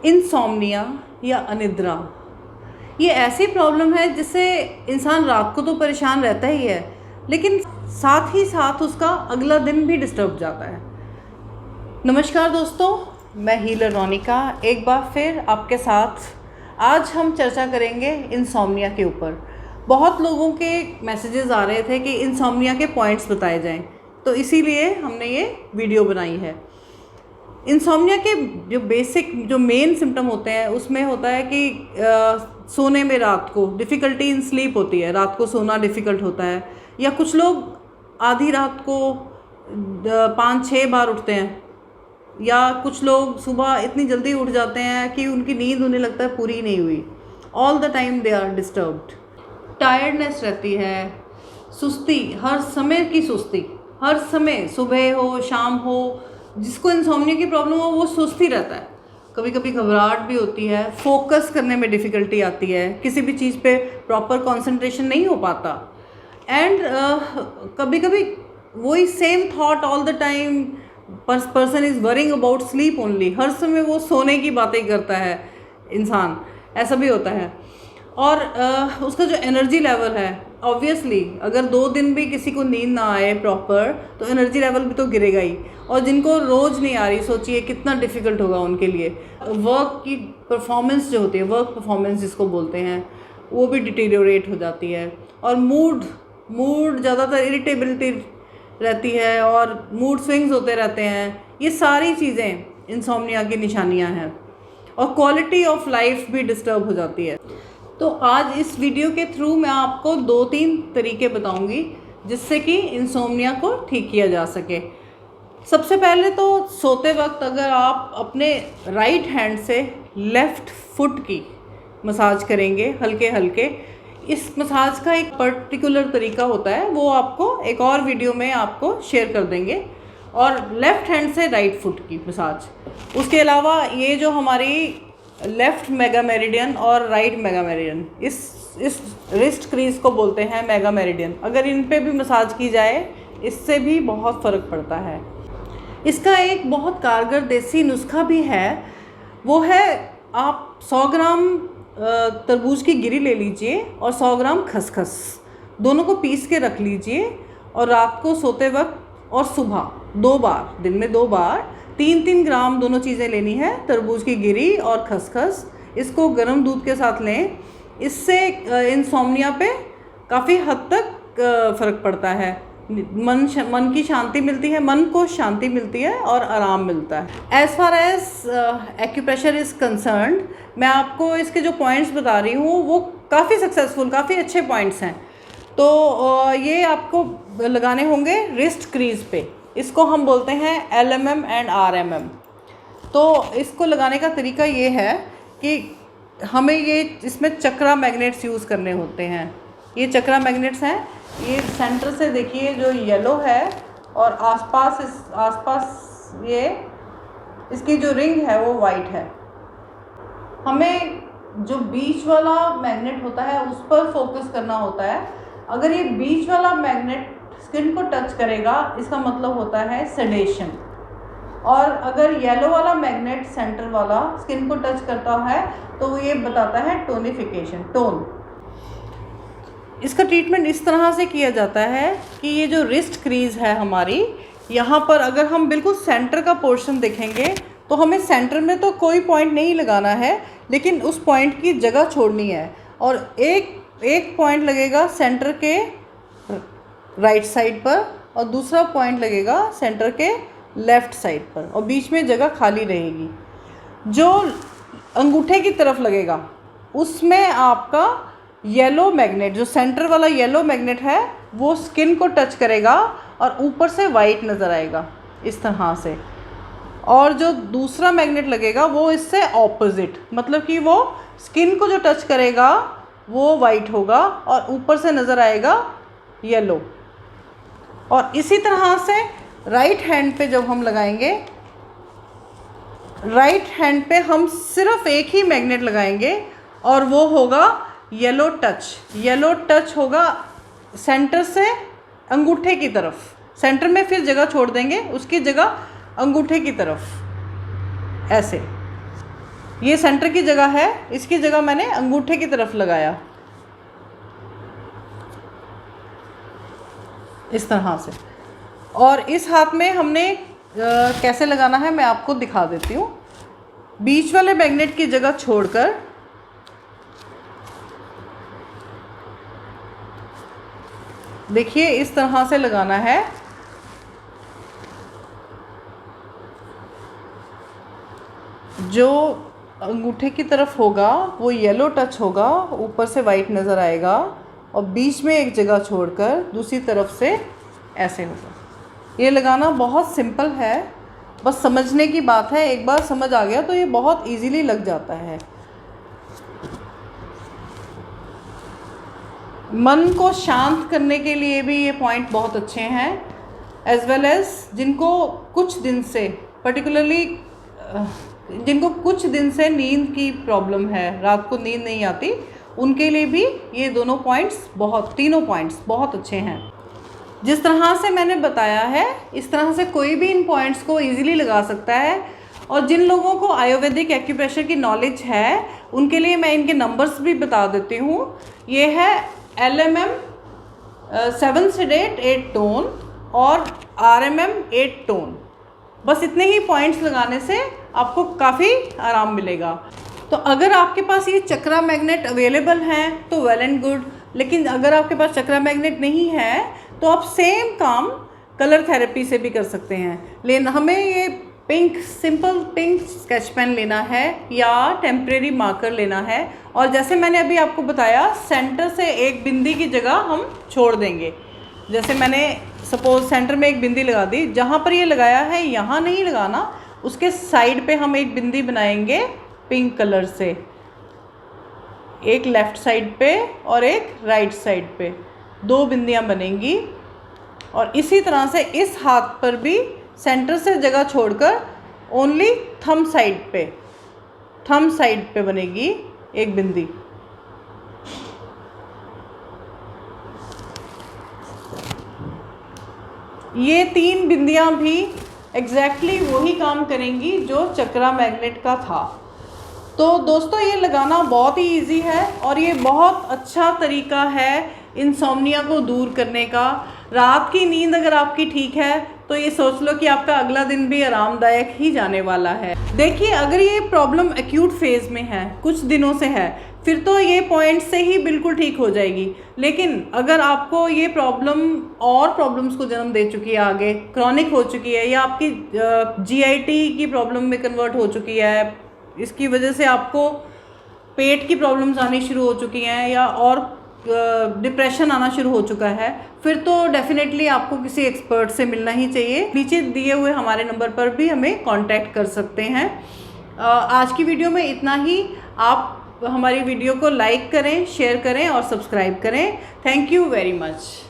Insomnia या अनिद्रा, ये ऐसी प्रॉब्लम है जिससे इंसान रात को तो परेशान रहता ही है, लेकिन साथ ही साथ उसका अगला दिन भी डिस्टर्ब जाता है। नमस्कार दोस्तों, मैं हीलर रोनिका एक बार फिर आपके साथ। आज हम चर्चा करेंगे इंसोम्निया के ऊपर। बहुत लोगों के मैसेजेस आ रहे थे कि इंसोम्निया के पॉइंट्स बताए जाएं, तो इसीलिए हमने ये वीडियो बनाई है। इंसोम्निया के जो बेसिक जो मेन सिम्टम होते हैं उसमें होता है कि सोने में रात को डिफ़िकल्टी इन स्लीप होती है, रात को सोना डिफ़िकल्ट होता है, या कुछ लोग आधी रात को 5-6 बार उठते हैं, या कुछ लोग सुबह इतनी जल्दी उठ जाते हैं कि उनकी नींद उन्हें लगता है पूरी नहीं हुई। All the time they are disturbed. Tiredness रहती है, सुस्ती, हर समय की सुस्ती, हर समय, सुबह हो शाम हो, जिसको इंसोम्निया की प्रॉब्लम हो वो सुस्ती रहता है। कभी कभी घबराहट भी होती है, फोकस करने में डिफ़िकल्टी आती है, किसी भी चीज़ पे प्रॉपर कंसंट्रेशन नहीं हो पाता। एंड कभी कभी वही same thought all the time, person is worrying about sleep only, हर समय वो सोने की बातें करता है इंसान, ऐसा भी होता है। और उसका जो एनर्जी लेवल है, ऑब्वियसली अगर 2 दिन भी किसी को नींद ना आए प्रॉपर तो एनर्जी लेवल भी तो गिरेगा ही। और जिनको रोज़ नहीं आ रही, सोचिए कितना डिफ़िकल्ट होगा उनके लिए। वर्क की परफॉर्मेंस जो होती है, वर्क परफॉर्मेंस जिसको बोलते हैं, वो भी डिटीरियोरेट हो जाती है। और मूड ज़्यादातर इरिटेबिलिटी रहती है और मूड स्विंग्स होते रहते हैं। ये सारी चीज़ें इंसोम्निया की निशानियां हैं। और क्वालिटी ऑफ लाइफ भी डिस्टर्ब हो जाती है। तो आज इस वीडियो के थ्रू मैं आपको 2-3 तरीके बताऊंगी जिससे कि इंसोम्निया को ठीक किया जा सके। सबसे पहले तो सोते वक्त अगर आप अपने राइट हैंड से लेफ़्ट फुट की मसाज करेंगे हल्के हल्के, इस मसाज का एक पर्टिकुलर तरीका होता है, वो आपको एक और वीडियो में आपको शेयर कर देंगे। और लेफ़्ट हैंड से राइट फुट की मसाज। उसके अलावा ये जो हमारी लेफ़्ट मेगा मेरिडियन और राइट मेगा मेरिडियन, इस रिस्ट क्रीज को बोलते हैं मेगा मेरिडियन, अगर इन पे भी मसाज की जाए इससे भी बहुत फ़र्क पड़ता है। इसका एक बहुत कारगर देसी नुस्खा भी है, वो है आप 100 ग्राम तरबूज की गिरी ले लीजिए और 100 ग्राम खसखस, दोनों को पीस के रख लीजिए। और रात को सोते वक्त और सुबह 2 बार, दिन में 2 बार 3-3 ग्राम दोनों चीज़ें लेनी है, तरबूज की गिरी और खसखस। इसको गर्म दूध के साथ लें, इससे इंसोम्निया पे काफ़ी हद तक फ़र्क पड़ता है। मन की शांति मिलती है, मन को शांति मिलती है और आराम मिलता है। As far as acupressure is concerned, मैं आपको इसके जो पॉइंट्स बता रही हूँ वो काफ़ी सक्सेसफुल, काफ़ी अच्छे पॉइंट्स हैं। तो ये आपको लगाने होंगे रिस्ट क्रीज पे। इसको हम बोलते हैं LMM एंड RMM। तो इसको लगाने का तरीका ये है कि हमें ये इसमें चक्रा मैग्नेट्स यूज़ करने होते हैं। ये चक्रा मैग्नेट्स हैं, ये सेंटर से देखिए जो येलो है, और आसपास ये इसकी जो रिंग है वो वाइट है। हमें जो बीच वाला मैग्नेट होता है उस पर फोकस करना होता है। अगर ये बीच वाला मैग्नेट स्किन को टच करेगा, इसका मतलब होता है सेडेशन। और अगर येलो वाला मैग्नेट सेंटर वाला स्किन को टच करता है तो ये बताता है टोनिफिकेशन, टोन। इसका ट्रीटमेंट इस तरह से किया जाता है कि ये जो रिस्ट क्रीज है हमारी, यहाँ पर अगर हम बिल्कुल सेंटर का पोर्शन देखेंगे तो हमें सेंटर में तो कोई पॉइंट नहीं लगाना है, लेकिन उस पॉइंट की जगह छोड़नी है। और एक पॉइंट लगेगा सेंटर के राइट साइड पर और दूसरा पॉइंट लगेगा सेंटर के लेफ़्ट साइड पर, और बीच में जगह खाली रहेगी। जो अंगूठे की तरफ लगेगा उसमें आपका येलो मैग्नेट, जो सेंटर वाला येलो मैग्नेट है, वो स्किन को टच करेगा और ऊपर से वाइट नज़र आएगा इस तरह से। और जो दूसरा मैग्नेट लगेगा वो इससे ऑपोजिट, मतलब कि वो स्किन को जो टच करेगा वो वाइट होगा और ऊपर से नज़र आएगा येलो। और इसी तरह से राइट हैंड पे जब हम लगाएंगे, राइट हैंड पे हम सिर्फ एक ही मैग्नेट लगाएंगे और वो होगा येलो टच। येलो टच होगा सेंटर से अंगूठे की तरफ, सेंटर में फिर जगह छोड़ देंगे, उसकी जगह अंगूठे की तरफ ऐसे। ये सेंटर की जगह है, इसकी जगह मैंने अंगूठे की तरफ लगाया इस तरह से। और इस हाथ में हमने कैसे लगाना है मैं आपको दिखा देती हूँ। बीच वाले मैग्नेट की जगह छोड़कर देखिए इस तरह से लगाना है। जो अंगूठे की तरफ होगा वो येलो टच होगा, ऊपर से वाइट नज़र आएगा, और बीच में एक जगह छोड़कर दूसरी तरफ से ऐसे होगा। ये लगाना बहुत सिंपल है, बस समझने की बात है। एक बार समझ आ गया तो ये बहुत इजीली लग जाता है। मन को शांत करने के लिए भी ये पॉइंट बहुत अच्छे हैं, एज वेल एज जिनको कुछ दिन से पर्टिकुलरली जिनको कुछ दिन से नींद की प्रॉब्लम है, रात को नींद नहीं आती, उनके लिए भी ये तीनों पॉइंट्स बहुत अच्छे हैं। जिस तरह से मैंने बताया है इस तरह से कोई भी इन पॉइंट्स को इजीली लगा सकता है। और जिन लोगों को आयुर्वेदिक एक्यूप्रेशर की नॉलेज है उनके लिए मैं इनके नंबर्स भी बता देती हूँ। ये है LMM 7 सेडेट 8 टोन और RMM 8 टोन। बस इतने ही पॉइंट्स लगाने से आपको काफ़ी आराम मिलेगा। तो अगर आपके पास ये चक्रा मैग्नेट अवेलेबल हैं तो वेल एंड गुड, लेकिन अगर आपके पास चक्रा मैग्नेट नहीं है तो आप सेम काम कलर थेरेपी से भी कर सकते हैं। हमें ये सिंपल पिंक स्केच पेन लेना है या टेम्परेरी मार्कर लेना है, और जैसे मैंने अभी आपको बताया सेंटर से एक बिंदी की जगह हम छोड़ देंगे। जैसे मैंने सपोज सेंटर में एक बिंदी लगा दी, जहाँ पर ये लगाया है यहाँ नहीं लगाना, उसके साइड पे हम एक बिंदी बनाएंगे पिंक कलर से, एक लेफ़्ट साइड पे और एक राइट साइड पे, 2 बिंदियाँ बनेंगी। और इसी तरह से इस हाथ पर भी सेंटर से जगह छोड़कर ओनली थंब साइड पे बनेगी एक बिंदी। ये 3 बिंदियां भी एग्जैक्टली वही काम करेंगी जो चक्रा मैग्नेट का था। तो दोस्तों ये लगाना बहुत ही इजी है और ये बहुत अच्छा तरीका है इंसोम्निया को दूर करने का। रात की नींद अगर आपकी ठीक है तो ये सोच लो कि आपका अगला दिन भी आरामदायक ही जाने वाला है। देखिए अगर ये प्रॉब्लम एक्यूट फेज़ में है, कुछ दिनों से है, फिर तो ये पॉइंट से ही बिल्कुल ठीक हो जाएगी। लेकिन अगर आपको ये प्रॉब्लम और प्रॉब्लम्स को जन्म दे चुकी है, आगे क्रॉनिक हो चुकी है या आपकी GIT की प्रॉब्लम में कन्वर्ट हो चुकी है, इसकी वजह से आपको पेट की प्रॉब्लम्स आनी शुरू हो चुकी हैं या और डिप्रेशन आना शुरू हो चुका है, फिर तो डेफिनेटली आपको किसी एक्सपर्ट से मिलना ही चाहिए। नीचे दिए हुए हमारे नंबर पर भी हमें कांटेक्ट कर सकते हैं। आज की वीडियो में इतना ही। आप हमारी वीडियो को लाइक करें, शेयर करें और सब्सक्राइब करें। Thank you very much.